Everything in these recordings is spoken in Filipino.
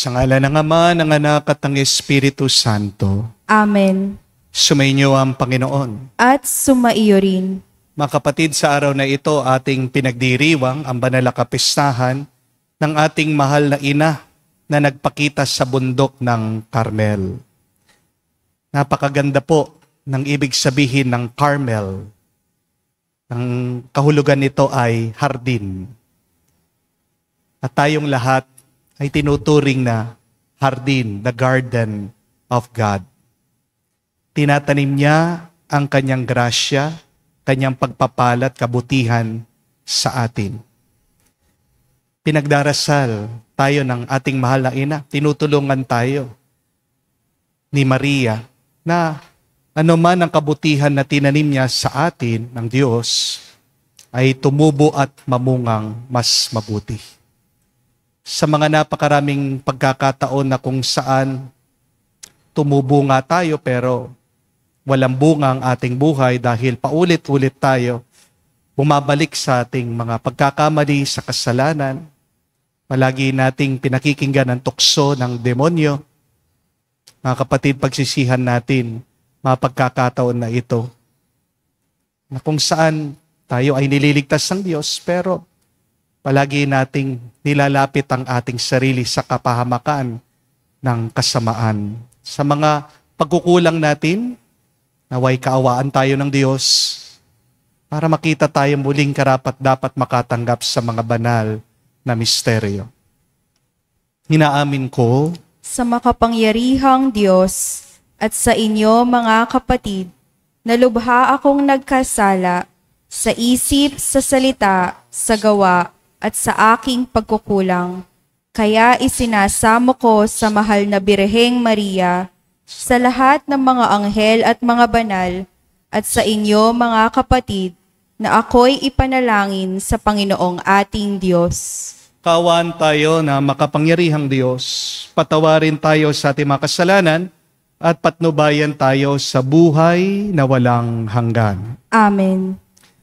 Sa ngalan ng Ama, ng Anak at ng Espiritu Santo. Amen. Sumainyo ang Panginoon. At sumaiyo rin. Mga kapatid, sa araw na ito ating pinagdiriwang ang banal na kapistahan ng ating mahal na ina na nagpakita sa bundok ng Carmel. Napakaganda po ng ibig sabihin ng Carmel. Ang kahulugan nito ay hardin. At tayong lahat ay tinuturing na hardin, the garden of God. Tinatanim niya ang kanyang grasya, kanyang pagpapalat, kabutihan sa atin. Pinagdarasal tayo ng ating mahal na ina. Tinutulungan tayo ni Maria na anuman ang kabutihan na tinanim niya sa atin ng Diyos ay tumubo at mamungang mas mabuti. Sa mga napakaraming pagkakataon na kung saan tumubo nga tayo pero walang bunga ang ating buhay dahil paulit-ulit tayo bumabalik sa ating mga pagkakamali sa kasalanan. Palagi nating pinakikinggan ang tukso ng demonyo. Mga kapatid, pagsisihan natin mga pagkakataon na ito na kung saan tayo ay nililigtas ng Diyos pero palagi nating nilalapit ang ating sarili sa kapahamakan ng kasamaan. Sa mga pagkukulang natin, naway kaawaan tayo ng Diyos para makita tayo muling karapat-dapat makatanggap sa mga banal na misteryo. Hinaamin ko Sa makapangyarihang Diyos at sa inyo mga kapatid, na lubha akong nagkasala sa isip, sa salita, sa gawa, at sa aking pagkukulang. Kaya isinasamo ko sa mahal na Birheng Maria, sa lahat ng mga anghel at mga banal, at sa inyo mga kapatid, na ako'y ipanalangin sa Panginoong ating Diyos. kaawaan tayo na makapangyarihang Diyos. Patawarin tayo sa ating mga kasalanan at patnubayan tayo sa buhay na walang hanggan. Amen.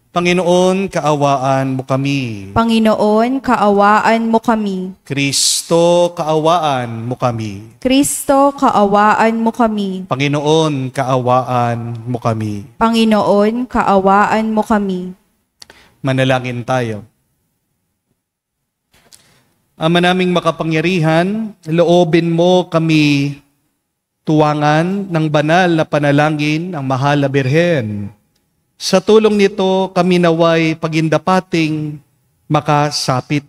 Panginoon, kaawaan mo kami. Panginoon, kaawaan mo kami. Kristo, kaawaan mo kami. Kristo, kaawaan mo kami. Panginoon, kaawaan mo kami. Panginoon, kaawaan mo kami. Manalangin tayo. Ama naming makapangyarihan, loobin mo kami tuwangan ng banal na panalangin ng mahal na Birhen. Sa tulong nito, kami naway pagindapating makasapit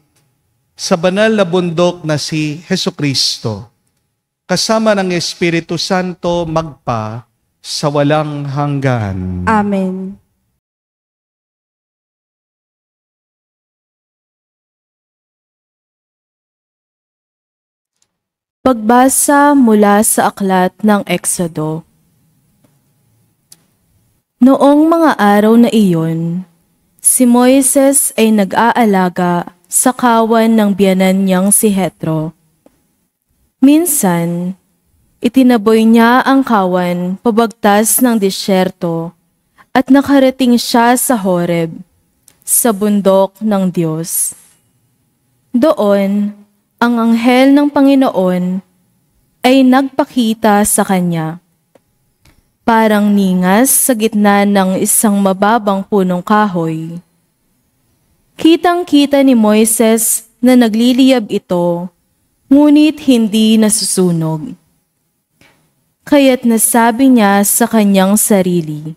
sa banal na bundok na si Hesukristo, kasama ng Espiritu Santo magpa sa walang hanggan. Amen. Pagbasa mula sa aklat ng Exodo. Noong mga araw na iyon, si Moises ay nag-aalaga sa kawan ng biyanan niyang si Jethro. Minsan, itinaboy niya ang kawan pabagtas ng disyerto at nakarating siya sa Horeb, sa bundok ng Diyos. Doon, ang anghel ng Panginoon ay nagpakita sa kanya. Parang ningas sa gitna ng isang mababang punong kahoy. Kitang-kita ni Moises na nagliliyab ito, ngunit hindi nasusunog. Kaya't nasabi niya sa kanyang sarili,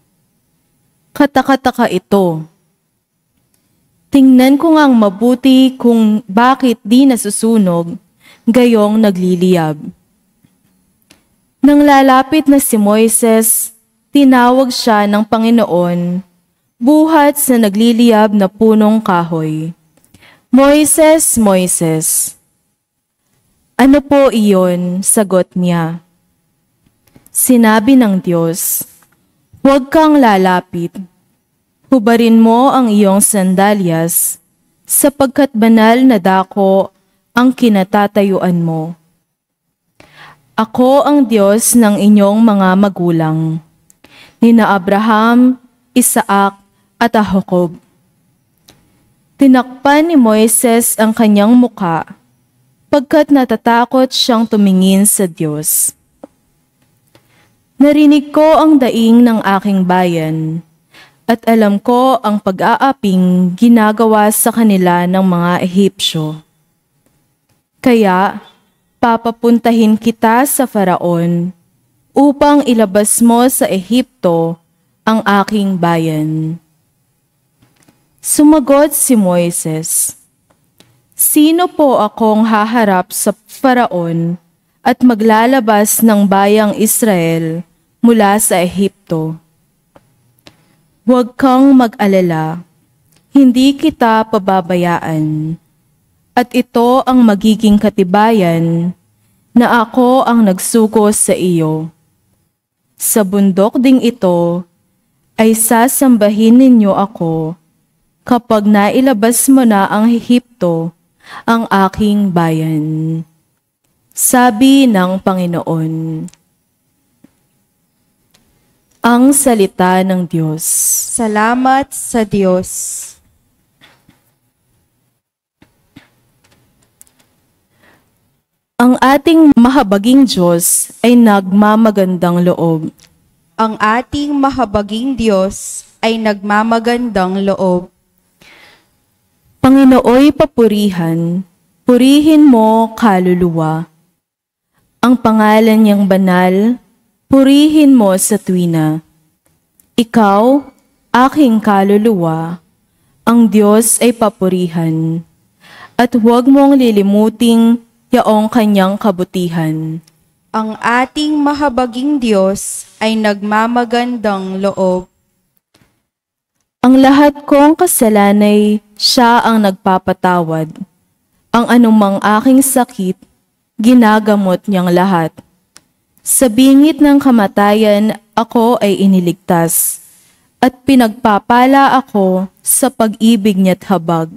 "Katakataka ito. Tingnan ko ngang mabuti kung bakit di nasusunog, gayong nagliliyab." Nang lalapit na si Moises, tinawag siya ng Panginoon, buhat sa nagliliyab na punong kahoy. "Moises, Moises." "Ano po iyon?" sagot niya. Sinabi ng Diyos, "Huwag kang lalapit. Hubarin mo ang iyong sandalyas, sapagkat banal na dako ang kinatatayuan mo. Ako ang Diyos ng inyong mga magulang, nina Abraham, Isaac, at Jacob." Tinakpan ni Moises ang kanyang muka, pagkat natatakot siyang tumingin sa Diyos. Narinig ko ang daing ng aking bayan, at alam ko ang pag-aaping ginagawa sa kanila ng mga Ehipsyo. Kaya, papapuntahin kita sa Faraon, upang ilabas mo sa Ehipto ang aking bayan. Sumagot si Moises, "Sino po akong haharap sa Faraon at maglalabas ng bayang Israel mula sa Ehipto? Huwag kang mag-alala, hindi kita pababayaan. At ito ang magiging katibayan na ako ang nagsuko sa iyo. Sa bundok ding ito ay sasambahin ninyo ako kapag nailabas mo na ang Ehipto, ang aking bayan." Sabi ng Panginoon. Ang salita ng Diyos. Salamat sa Diyos. Ang ating mahabaging Diyos ay nagmamagandang loob. Ang ating mahabaging Diyos ay nagmamagandang loob. Panginooy papurihan, purihin mo kaluluwa. Ang pangalan niyang banal, purihin mo sa tuwina. Ikaw, aking kaluluwa, ang Diyos ay papurihan. At huwag mong lilimuting yaong kanyang kabutihan. Ang ating mahabaging Diyos ay nagmamagandang loob. Ang lahat kong kasalanay, siya ang nagpapatawad. Ang anumang aking sakit, ginagamot niyang lahat. Sa bingit ng kamatayan, ako ay iniligtas, at pinagpapala ako sa pag-ibig niya't habag.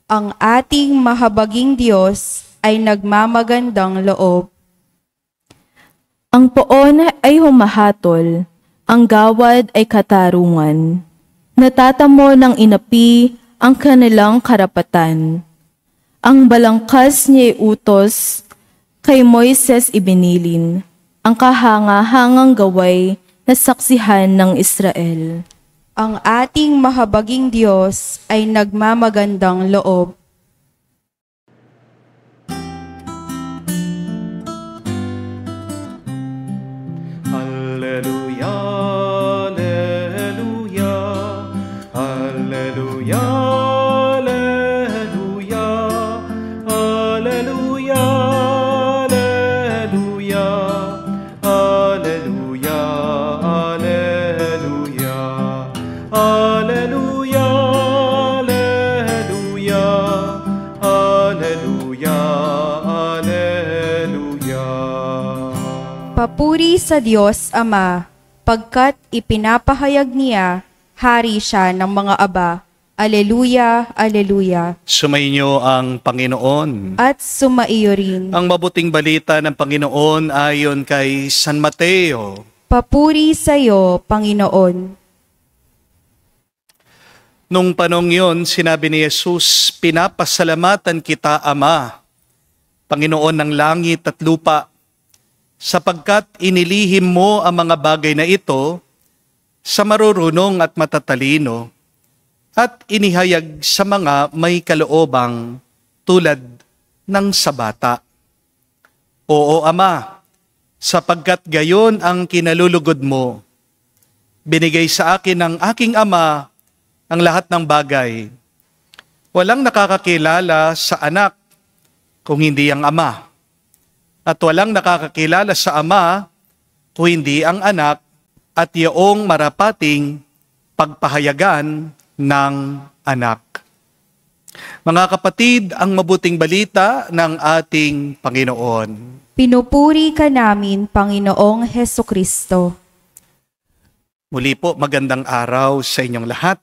Ang ating mahabaging Diyos ay nagmamagandang loob. Ang poon ay humahatol, ang gawad ay katarungan. Natatamo ng inapi ang kanilang karapatan. Ang balangkas niya utos, kay Moises ibinilin, ang kahanga-hangang gaway na saksihan ng Israel. Ang ating mahabaging Diyos ay nagmamagandang loob. Alleluia, alleluia, alleluia, alleluia, alleluia, alleluia, alleluia, alleluia, alleluia, alleluia, alleluia, alleluia. Papuri sa Diyos Ama, pagkat ipinapahayag niya, hari siya ng mga aba. Aleluya, aleluya. Sumainyo ang Panginoon. At sumaiyo rin. Ang mabuting balita ng Panginoon ayon kay San Mateo. Papuri sa iyo, Panginoon. Nung panong yon, sinabi ni Jesus, "Pinapasalamatan kita, Ama, Panginoon ng langit at lupa, sapagkat inilihim mo ang mga bagay na ito sa marurunong at matatalino, at inihayag sa mga may kaloobang tulad ng sa bata. Oo, Ama, sapagkat gayon ang kinalulugod mo. Binigay sa akin ng aking Ama ang lahat ng bagay. Walang nakakakilala sa anak kung hindi ang Ama, at walang nakakakilala sa Ama kung hindi ang anak at iyong marapating pagpahayagan ng anak." Mga kapatid, ang mabuting balita ng ating Panginoon. Pinupuri ka namin, Panginoong Hesukristo. Muli po, magandang araw sa inyong lahat.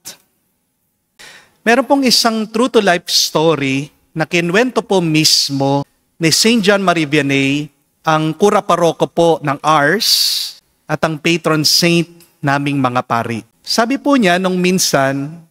Meron pong isang true to life story na kinwento po mismo ni St. John Marie Vianney, ang kura paroko po ng Ars at ang patron saint naming mga pari. Sabi po niya nung minsan,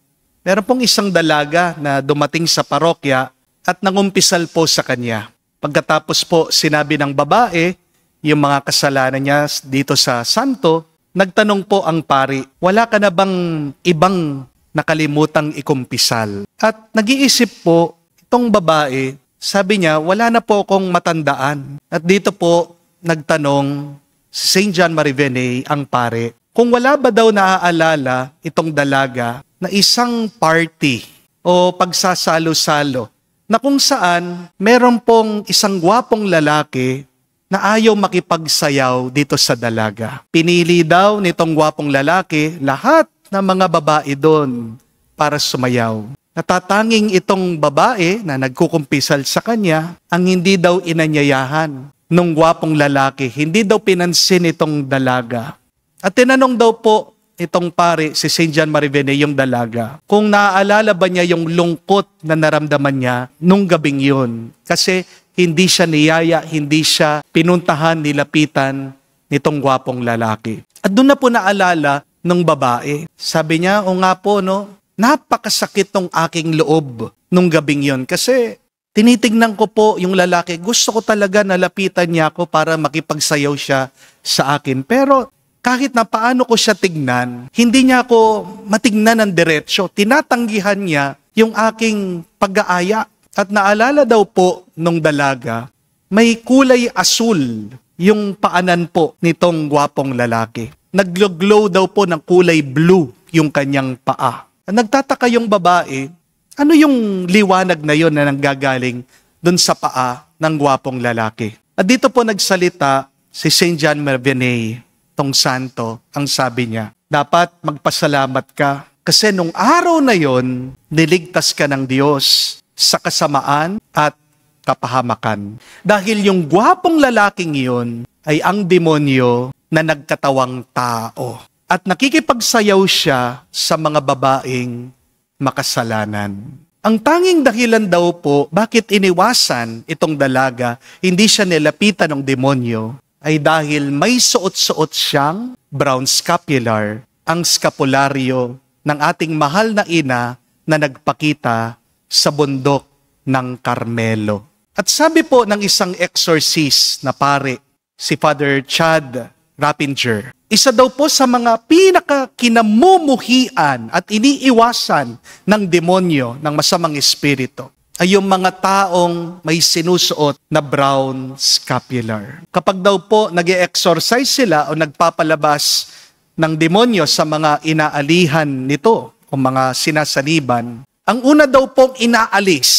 meron pong isang dalaga na dumating sa parokya at nangumpisal po sa kanya. Pagkatapos po sinabi ng babae, yung mga kasalanan niya dito sa santo, nagtanong po ang pari, wala ka na bang ibang nakalimutang ikumpisal? At nag-iisip po itong babae, sabi niya, wala na po akong matandaan. At dito po nagtanong si St. John Marie Vianney, ang pari, kung wala ba daw naaalala itong dalaga na isang party o pagsasalo-salo na kung saan meron pong isang gwapong lalaki na ayaw makipagsayaw dito sa dalaga. Pinili daw nitong gwapong lalaki lahat ng mga babae doon para sumayaw. Natatanging itong babae na nagkukumpisal sa kanya ang hindi daw inanyayahan nung gwapong lalaki. Hindi daw pinansin itong dalaga. At tinanong daw po itong pare, si St. John Marie Vianney, yung dalaga, kung naaalala ba niya yung lungkot na naramdaman niya nung gabing yun. Kasi hindi siya niyaya, hindi siya pinuntahan, nilapitan nitong gwapong lalaki. At doon na po naalala ng babae. Sabi niya, o nga po, no, napakasakit ng aking loob nung gabing yun. Kasi tinitignan ko po yung lalaki, gusto ko talaga nalapitan niya ako para makipagsayaw siya sa akin. Pero kahit na paano ko siya tignan, hindi niya ako matignan ng diretsyo. Tinatanggihan niya yung aking pag-aaya. At naalala daw po nung dalaga, may kulay asul yung paanan po nitong gwapong lalaki. Naglo-glow daw po ng kulay blue yung kanyang paa. Nagtataka yung babae, ano yung liwanag na yon na nanggagaling dun sa paa ng gwapong lalaki? At dito po nagsalita si St. John Marie Vianney, tong santo, ang sabi niya, dapat magpasalamat ka kasi nung araw na yon, niligtas ka ng Diyos sa kasamaan at kapahamakan. Dahil yung gwapong lalaking iyon ay ang demonyo na nagkatawang tao. At nakikipagsayaw siya sa mga babaeng makasalanan. Ang tanging dahilan daw po bakit iniwasan itong dalaga, hindi siya nilapitan ng demonyo, ay dahil may suot-suot siyang brown scapular, ang skapularyo ng ating mahal na ina na nagpakita sa bundok ng Carmelo. At sabi po ng isang exorcist na pare, si Father Chad Rappinger, isa daw po sa mga pinakakinamumuhian at iniiwasan ng demonyo, ng masamang espiritu, ay yung mga taong may sinusuot na brown scapular. Kapag daw po nag-e-exorcise sila o nagpapalabas ng demonyo sa mga inaalihan nito o mga sinasaniban, ang una daw pong inaalis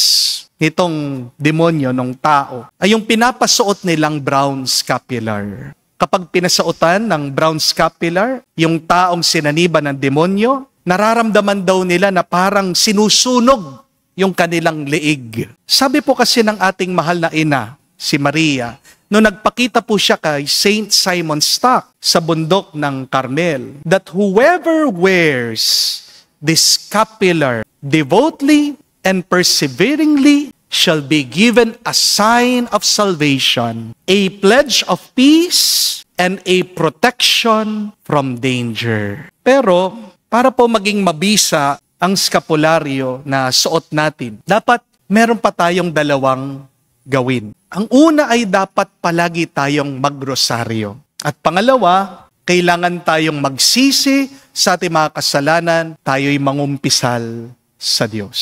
nitong demonyo ng tao ay yung pinapasuot nilang brown scapular. Kapag pinasuotan ng brown scapular, yung taong sinaniban ng demonyo, nararamdaman daw nila na parang sinusunog yung kanilang leeg. Sabi po kasi ng ating mahal na ina, si Maria, no nagpakita po siya kay Saint Simon Stock sa bundok ng Carmel, that whoever wears this scapular devoutly and perseveringly shall be given a sign of salvation, a pledge of peace, and a protection from danger. Pero, para po maging mabisa ang skapularyo na suot natin, dapat meron pa tayong dalawang gawin. Ang una ay dapat palagi tayong magrosaryo. At pangalawa, kailangan tayong magsisi sa ating mga kasalanan, tayo'y mangumpisal sa Diyos.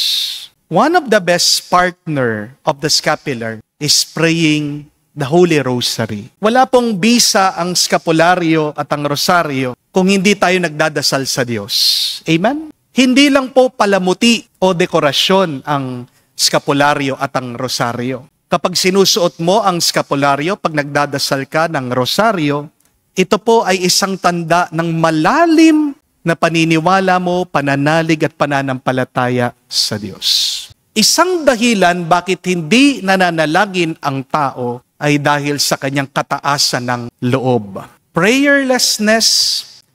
One of the best partner of the scapular is praying the Holy Rosary. Wala pong bisa ang skapularyo at ang rosaryo kung hindi tayo nagdadasal sa Diyos. Amen? Hindi lang po palamuti o dekorasyon ang skapularyo at ang rosaryo. Kapag sinusuot mo ang skapularyo, pag nagdadasal ka ng rosaryo, ito po ay isang tanda ng malalim na paniniwala mo, pananalig at pananampalataya sa Diyos. Isang dahilan bakit hindi nananalangin ang tao ay dahil sa kanyang kataasan ng loob. Prayerlessness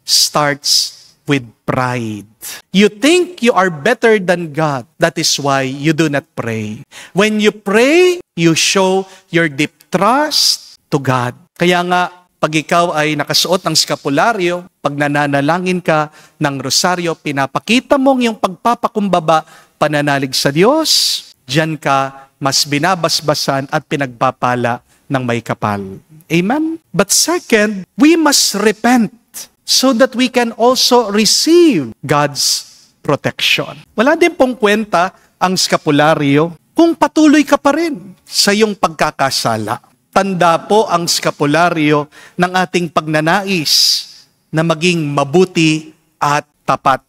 starts with pride. You think you are better than God. That is why you do not pray. When you pray, you show your deep trust to God. Kaya nga, pag ikaw ay nakasuot ng skapularyo, pag nananalangin ka ng rosaryo, pinapakita mong yung pagpapakumbaba, pananalig sa Diyos, diyan ka mas binabasbasan at pinagpapala ng may kapal. Amen? But second, we must repent so that we can also receive God's protection. Wala din pong kwenta ang skapularyo kung patuloy ka pa rin sa iyong pagkakasala. Tanda po ang skapularyo ng ating pagnanais na maging mabuti at tapat.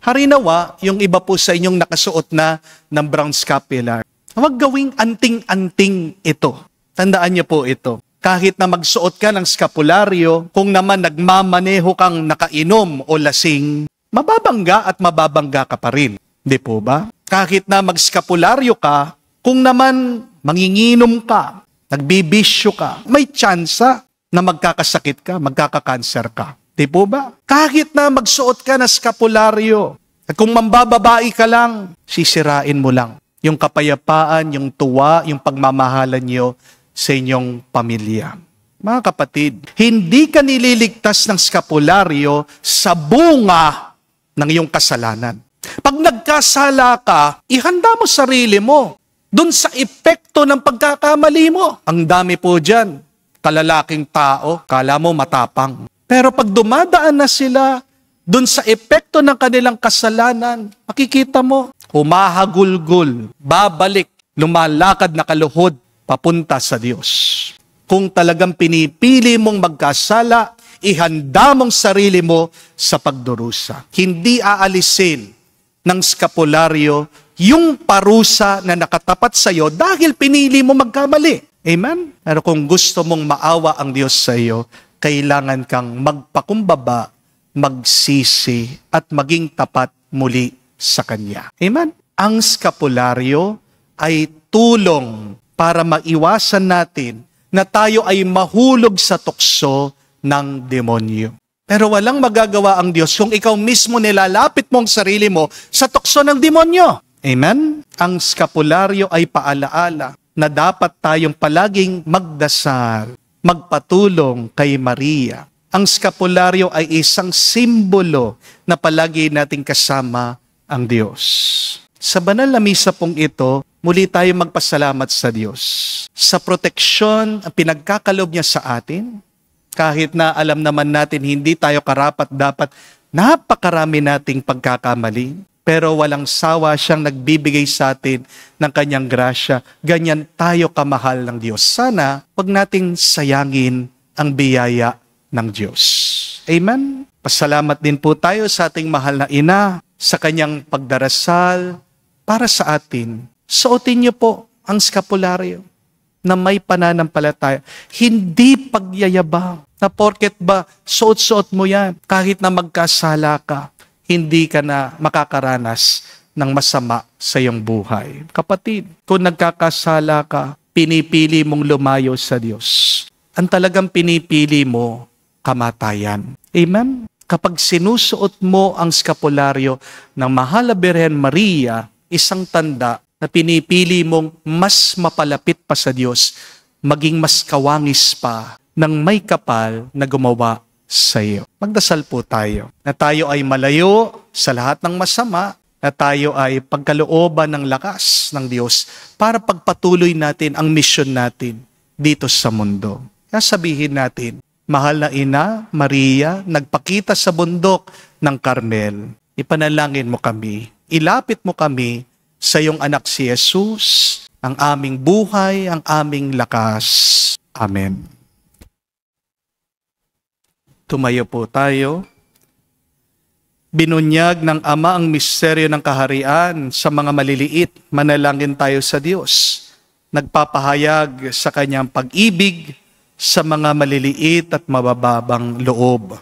Harinawa, yung iba po sa inyong nakasuot na ng brown scapular. Huwag gawing anting-anting ito. Tandaan niyo po ito. Kahit na magsuot ka ng skapularyo, kung naman nagmamaneho kang nakainom o lasing, mababangga at mababangga ka pa rin. Di po ba? Kahit na magskapularyo ka, kung naman manginginom ka, nagbibisyo ka, may tsansa na magkakasakit ka, magkakakanser ka. Di po ba? Kahit na magsuot ka ng skapularyo, at kung mambababae ka lang, sisirain mo lang yung kapayapaan, yung tuwa, yung pagmamahalan niyo sa inyong pamilya. Mga kapatid, hindi ka nililigtas ng skapularyo sa bunga ng iyong kasalanan. Pag nagkasala ka, ihanda mo sarili mo dun sa epekto ng pagkakamali mo. Ang dami po dyan, kalalaking tao, kala mo matapang. Pero pag dumadaan na sila dun sa epekto ng kanilang kasalanan, makikita mo, humahagulgul, babalik, lumalakad na kaluhod, papunta sa Diyos. Kung talagang pinipili mong magkasala, ihanda mong sarili mo sa pagdurusa. Hindi aalisin ng skapularyo yung parusa na nakatapat sa iyo dahil pinili mo magkamali. Amen? Pero kung gusto mong maawa ang Diyos sa iyo, kailangan kang magpakumbaba, magsisi, at maging tapat muli sa Kanya. Amen? Ang skapularyo ay tulong para maiwasan natin na tayo ay mahulog sa tukso ng demonyo. Pero walang magagawa ang Diyos kung ikaw mismo nilalapit mo ang sarili mo sa tukso ng demonyo. Amen? Ang skapularyo ay paalaala na dapat tayong palaging magdasal, magpatulong kay Maria. Ang skapularyo ay isang simbolo na palagi nating kasama ang Diyos. Sa banal na misa pong ito, muli tayo magpasalamat sa Diyos sa proteksyon ang pinagkakalob niya sa atin. Kahit na alam naman natin hindi tayo karapat-dapat, napakarami nating pagkakamali. Pero walang sawa siyang nagbibigay sa atin ng kanyang grasya. Ganyan tayo kamahal ng Diyos. Sana wag nating sayangin ang biyaya ng Diyos. Amen? Pasalamat din po tayo sa ating mahal na ina sa kanyang pagdarasal para sa atin. Suotin niyo po ang skapularyo na may pananampalataya. Hindi pagyayabang na porket ba suot-suot mo yan kahit na magkasala ka. Hindi ka na makakaranas ng masama sa iyong buhay. Kapatid, kung nagkakasala ka, pinipili mong lumayo sa Diyos. Ang talagang pinipili mo, kamatayan. Amen? Kapag sinusuot mo ang skapularyo ng Mahal na Birhen Maria, isang tanda na pinipili mong mas mapalapit pa sa Diyos, maging mas kawangis pa ng may kapal na gumawa sa iyo. Magdasal po tayo na tayo ay malayo sa lahat ng masama, na tayo ay pagkalooban ng lakas ng Diyos para pagpatuloy natin ang misyon natin dito sa mundo. Kaya sabihin natin, Mahal na Ina, Maria, nagpakita sa bundok ng Carmel. Ipanalangin mo kami, ilapit mo kami sa iyong anak si Jesus, ang aming buhay, ang aming lakas. Amen. Tumayo po tayo. Binunyag ng Ama ang misteryo ng kaharian sa mga maliliit. Manalangin tayo sa Diyos. Nagpapahayag sa kanyang pag-ibig sa mga maliliit at mabababang loob.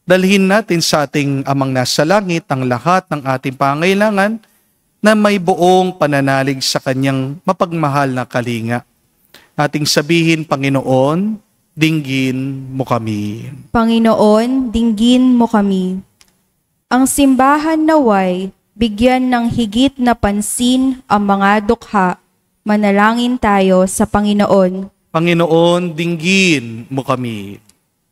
Dalhin natin sa ating Amang nasa langit ang lahat ng ating pangailangan na may buong pananalig sa kanyang mapagmahal na kalinga. Ating sabihin, Panginoon, dinggin mo kami. Panginoon, dinggin mo kami. Ang simbahan naway, bigyan ng higit na pansin ang mga dukha. Manalangin tayo sa Panginoon. Panginoon, dinggin mo kami.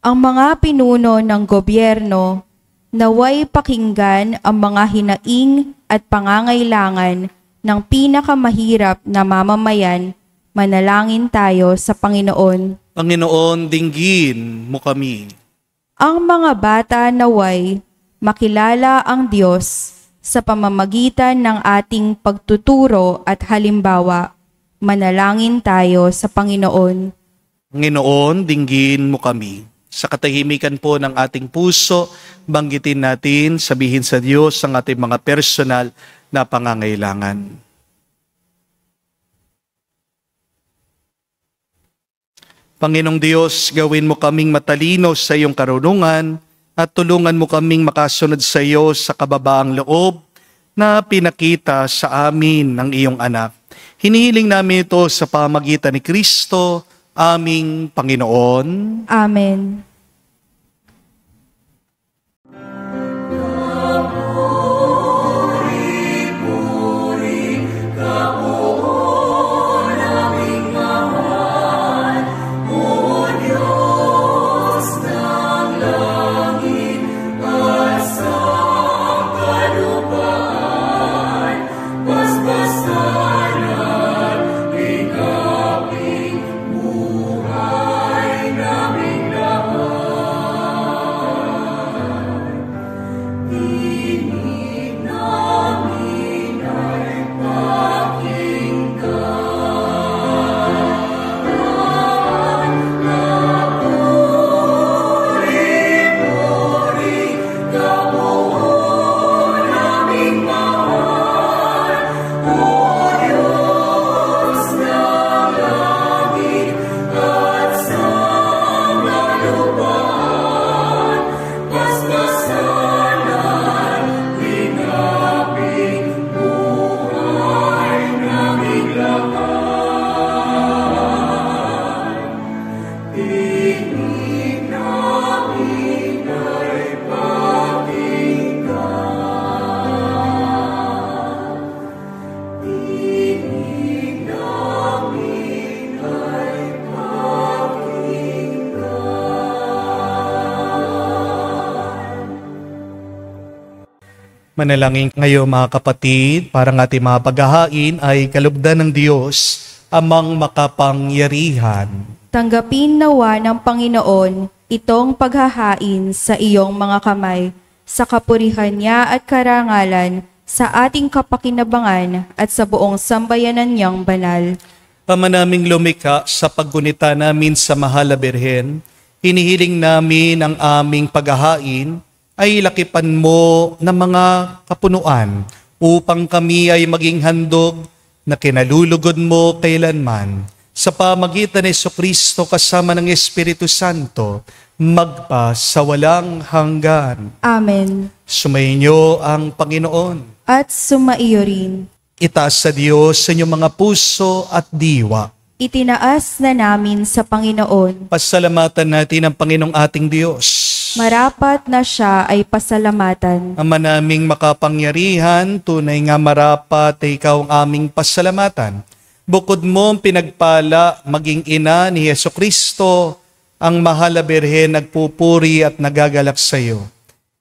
Ang mga pinuno ng gobyerno, naway pakinggan ang mga hinaing at pangangailangan ng pinakamahirap na mamamayan, manalangin tayo sa Panginoon. Panginoon, dinggin mo kami. Ang mga bata naway makilala ang Diyos sa pamamagitan ng ating pagtuturo at halimbawa. Manalangin tayo sa Panginoon. Panginoon, dinggin mo kami. Sa katahimikan po ng ating puso, banggitin natin, sabihin sa Diyos ang ating mga personal na pangangailangan. Panginoong Diyos, gawin mo kaming matalino sa iyong karunungan at tulungan mo kaming makasunod sa iyo sa kababaang loob na pinakita sa amin ng iyong anak. Hinihiling namin ito sa pamagitan ni Kristo, aming Panginoon. Amen. Manalangin ngayon mga kapatid, para ng ating mga paghahain ay kalugdan ng Diyos, amang makapangyarihan. Tanggapin nawa ng Panginoon itong paghahain sa iyong mga kamay, sa kapurihan niya at karangalan, sa ating kapakinabangan at sa buong sambayanan niyang banal. Ama naming lumikha, sa paggunita namin sa Mahal na Birhen, hinihiling namin ang aming paghahain ay lakipan mo ng mga kapunuan upang kami ay maging handog na kinalulugod mo kailanman. Sa pamagitan ni Jesucristo kasama ng Espiritu Santo, magpa sa walang hanggan. Amen. Sumainyo ang Panginoon. At sumaiyo rin. Itaas sa Diyos sa inyong mga puso at diwa. Itinaas na namin sa Panginoon. Pasalamatan natin ang Panginoong ating Diyos. Marapat na siya ay pasalamatan. Ama naming makapangyarihan, tunay nga marapat ay ikaw ang aming pasalamatan. Bukod mo ang pinagpala, maging ina ni Jesucristo, ang Mahal na Birhen nagpupuri at nagagalak sa iyo.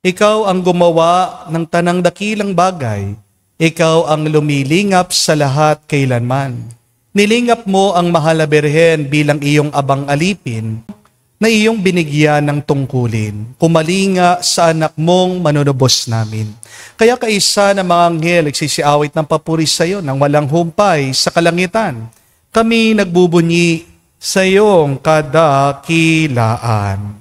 Ikaw ang gumawa ng tanang dakilang bagay. Ikaw ang lumilingap sa lahat kailanman. Nilingap mo ang Mahal na Birhen bilang iyong abang alipin, na iyong binigyan ng tungkulin, kumalinga sa anak mong manunubos namin. Kaya kaisa ng mga anghel nagsisiawit ng papuri sa iyo nang walang humpay sa kalangitan. Kami nagbubunyi sa iyong kadakilaan.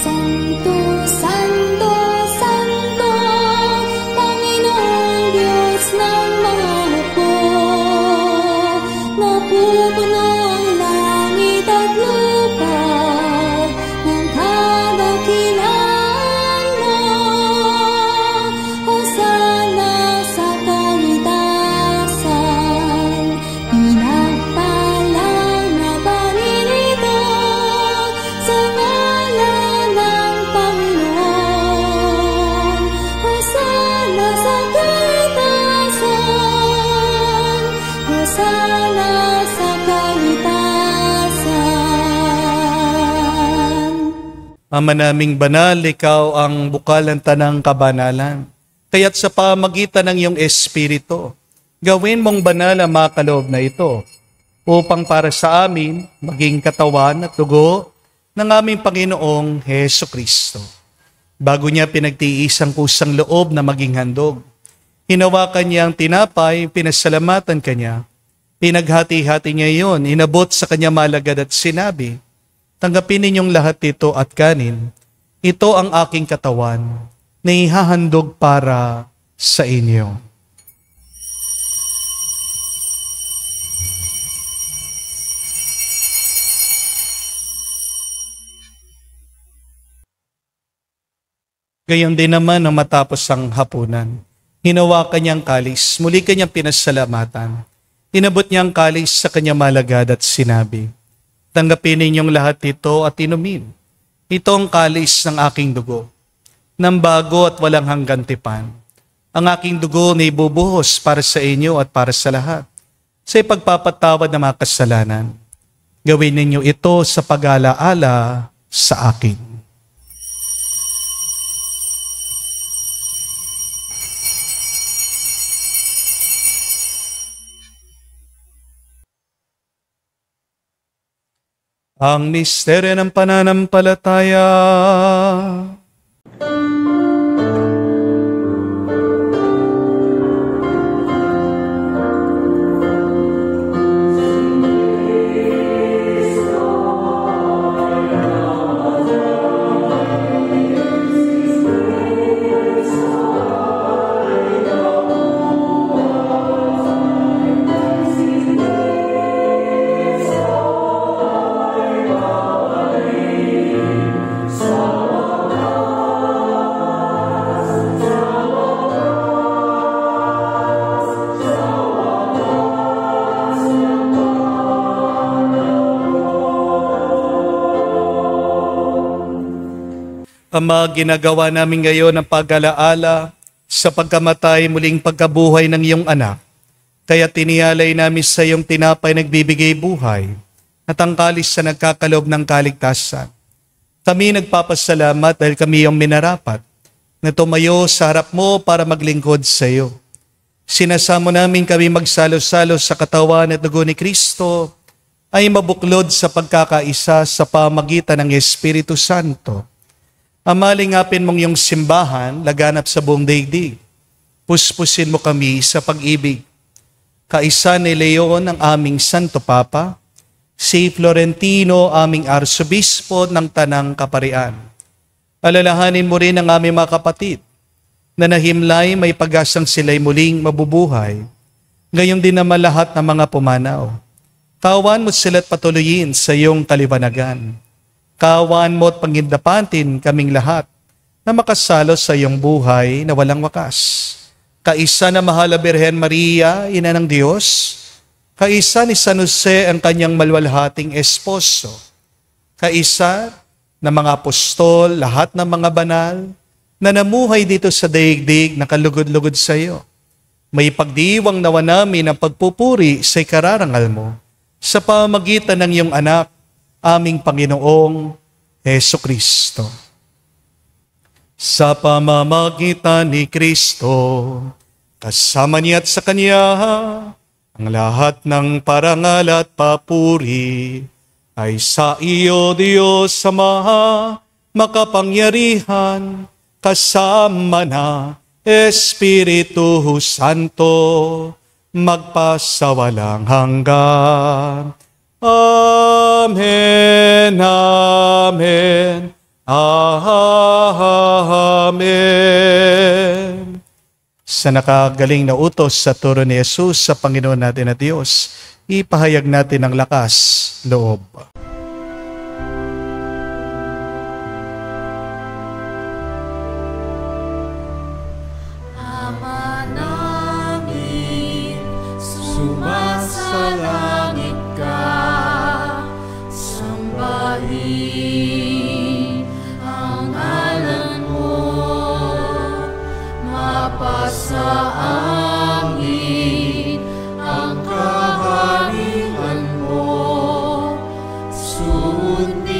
Santo, Santo, Santo, Panginoong Diyos ng mga hukbo. Napupuno ang langit at lupa ng kadakilaan mo. Hosana sa kaitasan, pinagpalang na Panginoon sa ngalan ng Panginoon. Ama naming banal, ikaw ang bukal ng tanang kabanalan. Kaya't sa pamagitan ng iyong Espiritu, gawin mong banal ang mga kaloob na ito upang para sa amin maging katawan at dugo ng aming Panginoong Heso Kristo. Bago niya pinagtiis ang kusang loob na maging handog, hinawakan niya ang tinapay, pinasalamatan kanya, pinaghati-hati niya iyon, inabot sa kanya malagad at sinabi, tanggapin ninyong lahat ito at kanin. Ito ang aking katawan na ihahandog para sa inyo. Gayon din naman nang matapos ang hapunan, hinawakan niya ang kalis, muli kanyang pinasalamatan. Inabot niya ang kalis sa kanya malagad at sinabi, tanggapin ninyong lahat ito at inumin. Ito ang kalis ng aking dugo, ng bago at walang hanggang tipan. Ang aking dugo na ibubuhos para sa inyo at para sa lahat, sa ipagpapatawad ng mga kasalanan. Gawin ninyo ito sa pag-alaala sa akin. Ang misteryo ng pananampalataya. Ama, ginagawa namin ngayon ang pag-alaala sa pagkamatay muling pagkabuhay ng iyong anak. Kaya tiniyalay namin sa iyong tinapay nagbibigay buhay at ang kalis sa nagkakaloob ng kaligtasan. Kami nagpapasalamat dahil kami iyong minarapat na tumayo sa harap mo para maglingkod sa iyo. Sinasamo namin kami magsalo-salo sa katawan at dugo ni Kristo ay mabuklod sa pagkakaisa sa pamagitan ng Espiritu Santo. Amalingapin mong iyong simbahan, laganap sa buong daigdig. Puspusin mo kami sa pag-ibig. Kaisa ni Leon ang aming Santo Papa, si Florentino aming Arsobispo ng Tanang Kaparian. Alalahanin mo rin ang aming mga kapatid na nahimlay may pag-asang sila'y muling mabubuhay. Gayon din naman lahat ng mga pumanaw. Kawan mo sila't patuloyin sa iyong kaliwanagan. Kawan mo at pangindapantin kaming lahat na makasalo sa iyong buhay na walang wakas. Kaisa na mahal na Birhen Maria, Ina ng Diyos, kaisa ni San Jose ang kanyang malwalhating esposo, kaisa na mga apostol, lahat ng mga banal na namuhay dito sa daigdig na kalugod-lugod sa iyo. May pagdiwang nawa namin ang pagpupuri sa ikararangal mo sa pamagitan ng iyong anak, aming Panginoong Heso Kristo. Sa pamamagitan ni Kristo, kasama niya at sa Kanya, ang lahat ng parangal at papuri ay sa iyo, Diyos Ama, makapangyarihan, kasama na Espiritu Santo, magpasawalang hanggan. Amen, amen, amen. Sa nakagaling na utos sa turo ni Jesus sa Panginoon natin na Diyos, ipahayag natin ang lakas loob. Ama namin, sumasalangit ka, sambahin ang ngalan mo, mapasa amin ang kaharian mo, sundin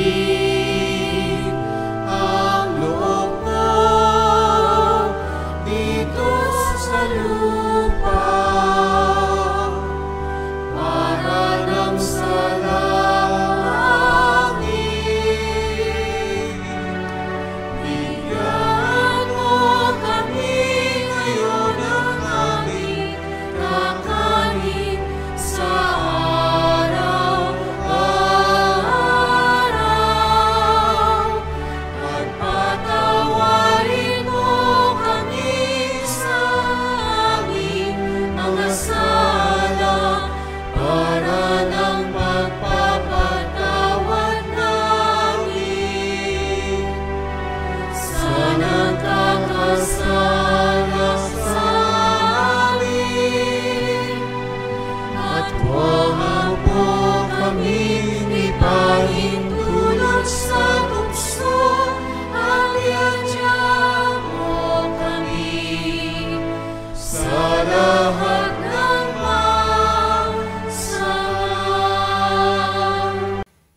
sa bukso, aliyadya mo kami sa lahat ng masama.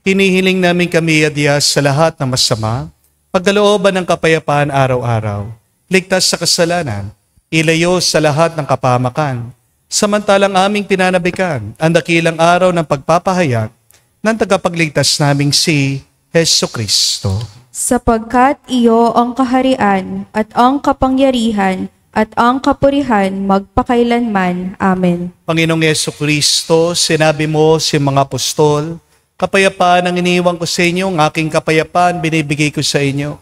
Hinihiling namin kami, Diyos, sa lahat ng masama, pagkalooban ng kapayapaan araw-araw, ligtas sa kasalanan, ilayo sa lahat ng kapahamakan, samantalang aming pinanabikan ang dakilang araw ng pagpapahayag ng tagapagligtas naming si Hesukristo. Sapagkat iyo ang kaharian at ang kapangyarihan at ang kapurihan magpakailanman. Amen. Panginoong Hesukristo, sinabi mo si mga apostol, kapayapaan ang iniwan ko sa inyo, ang aking kapayapaan binibigay ko sa inyo.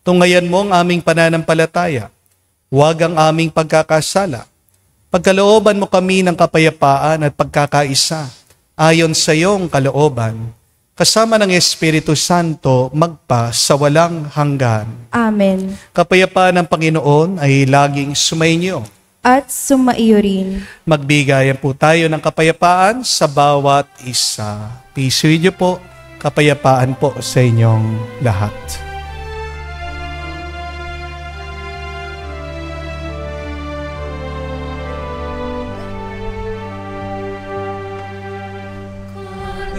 Tungayan mo ang aming pananampalataya, huwag ang aming pagkakasala. Pagkalooban mo kami ng kapayapaan at pagkakaisa, ayon sa iyong kalooban, kasama ng Espiritu Santo, magpa sa walang hanggan. Amen. Kapayapaan ng Panginoon ay laging sumainyo. At sumaiyo rin. Magbigayan po tayo ng kapayapaan sa bawat isa. Peace with you po, kapayapaan po sa inyong lahat.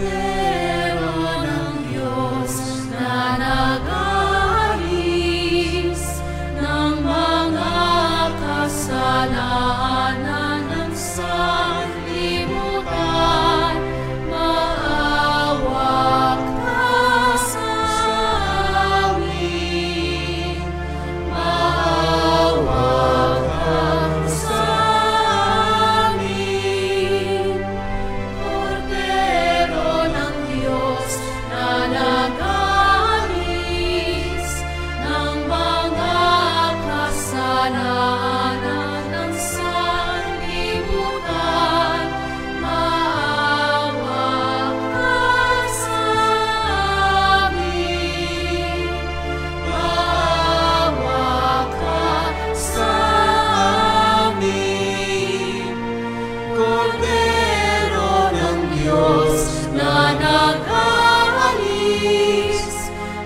Kordero ng Diyos na nag-aalis ng mga kasalanan ng sanlibutan, maawa ka sa amin. Maawa ka sa amin. Kordero ng Diyos na nag-aalis ng mga kasalanan ng sanlibutan, maawa ka sa amin. Maawa ka sa amin. Kordero ng Diyos na nag-aalis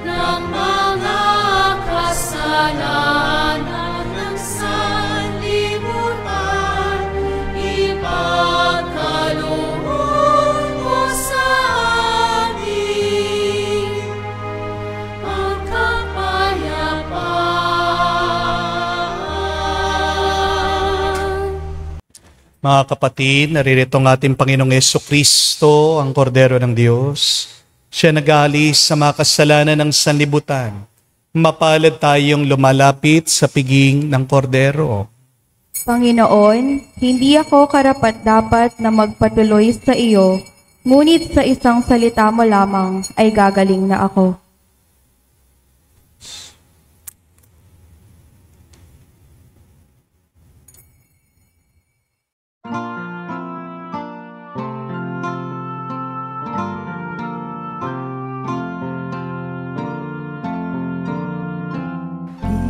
ng mga kasalanan ng sanlibutan, ipagkaloob mo sa amin ang kapayapaan. Mga kapatid, naririto ang ating Panginoong Hesukristo, ang Kordero ng Diyos. Siya nag-aalis sa mga kasalanan ng sanlibutan. Mapalad tayong lumalapit sa piging ng Kordero. Panginoon, hindi ako karapat-dapat na magpatuloy sa iyo, ngunit sa isang salita mo lamang ay gagaling na ako.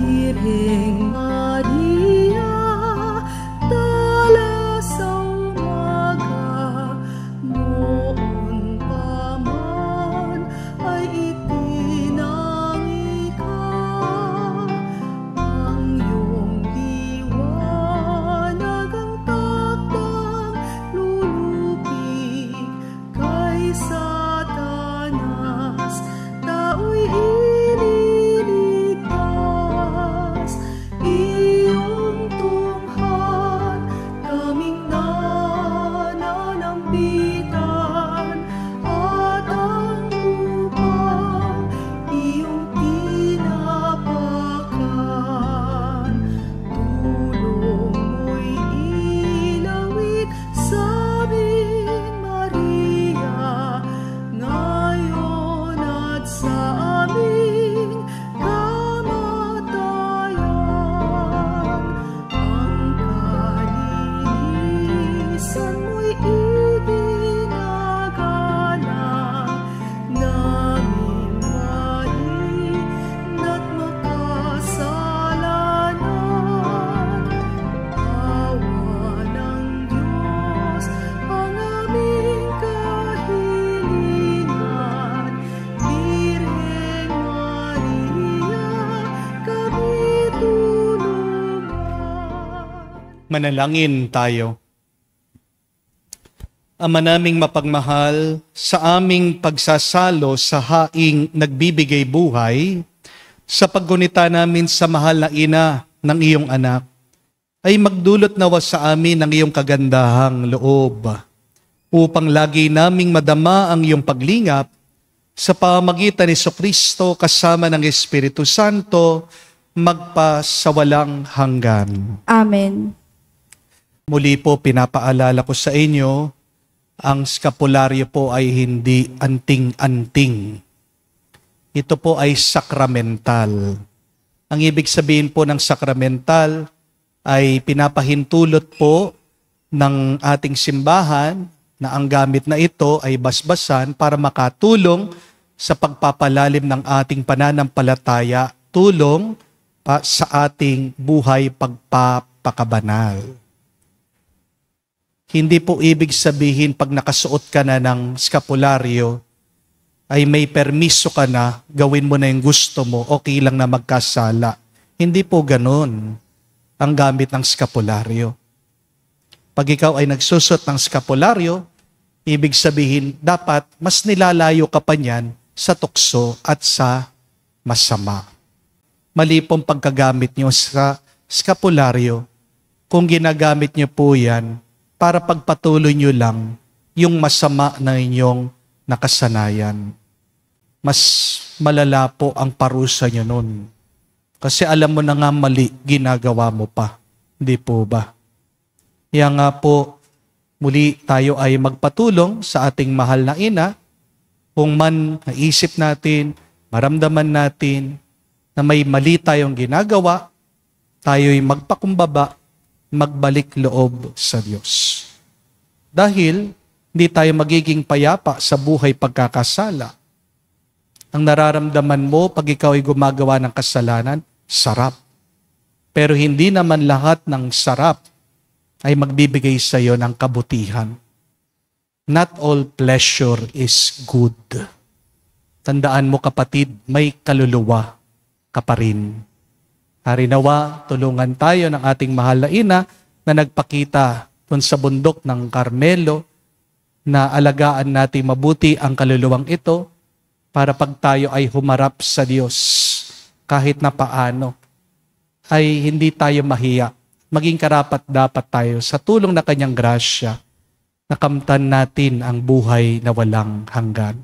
Piring Maria, dala sa umaga, noon pa man ay itinangi ka. Ang iyong liwanag ang takdang lulubig kay Satanas, tao'y ililigtas. Manalangin tayo. Ama naming mapagmahal, sa aming pagsasalo sa haing nagbibigay buhay, sa paggunita namin sa mahal na ina ng iyong anak, ay magdulot nawa sa amin ng iyong kagandahang loob, upang lagi naming madama ang iyong paglingap sa pamamagitan ni Jesucristo kasama ng Espiritu Santo, magpa sa walang hanggan. Amen. Muli po pinapaalala ko sa inyo, ang skapularyo po ay hindi anting-anting. Ito po ay sakramental. Ang ibig sabihin po ng sakramental ay pinapahintulot po ng ating simbahan na ang gamit na ito ay basbasan para makatulong sa pagpapalalim ng ating pananampalataya, tulong pa sa ating buhay pagpapakabanal. Hindi po ibig sabihin pag nakasuot ka na ng skapularyo, ay may permiso ka na, gawin mo na yung gusto mo, okay lang na magkasala. Hindi po ganun ang gamit ng skapularyo. Pag ikaw ay nagsusot ng skapularyo, ibig sabihin dapat mas nilalayo ka pa niyan sa tukso at sa masama. Mali pong pagkagamit nyo sa skapularyo kung ginagamit nyo po yan para pagpatuloy nyo lang yung masama na inyong nakasanayan. Mas malala po ang parusa nyo nun. Kasi alam mo na nga mali, ginagawa mo pa. Hindi po ba? Kaya nga po, muli tayo ay magpatulong sa ating mahal na ina, kung man naisip natin, maramdaman natin, na may mali tayong ginagawa, tayo'y magpakumbaba, magbalik loob sa Diyos. Dahil hindi tayo magiging payapa sa buhay pagkakasala. Ang nararamdaman mo pag ikaw ay gumagawa ng kasalanan, sarap. Pero hindi naman lahat ng sarap ay magbibigay sa iyo ng kabutihan. Not all pleasure is good. Tandaan mo kapatid, may kaluluwa ka pa rin. Harinawa, tulungan tayo ng ating mahal na ina na nagpakita dun sa bundok ng Carmelo na alagaan natin mabuti ang kaluluwang ito para pag tayo ay humarap sa Diyos kahit na paano ay hindi tayo mahiya. Maging karapat-dapat tayo sa tulong na kanyang grasya na kamtan natin ang buhay na walang hanggan.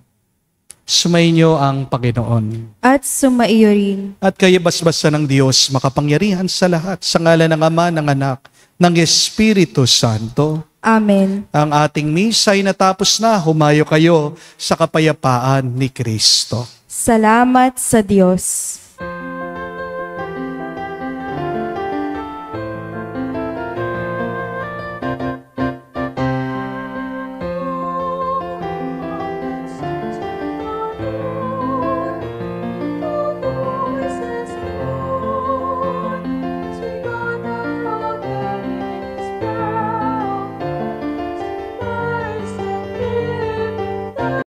Sumainyo ang Panginoon. At sumaiyo rin. At kayo basbasa ng Diyos, makapangyarihan sa lahat, sa ngalan ng Ama, ng Anak, ng Espiritu Santo. Amen. Ang ating misa ay natapos na, humayo kayo sa kapayapaan ni Kristo. Salamat sa Diyos.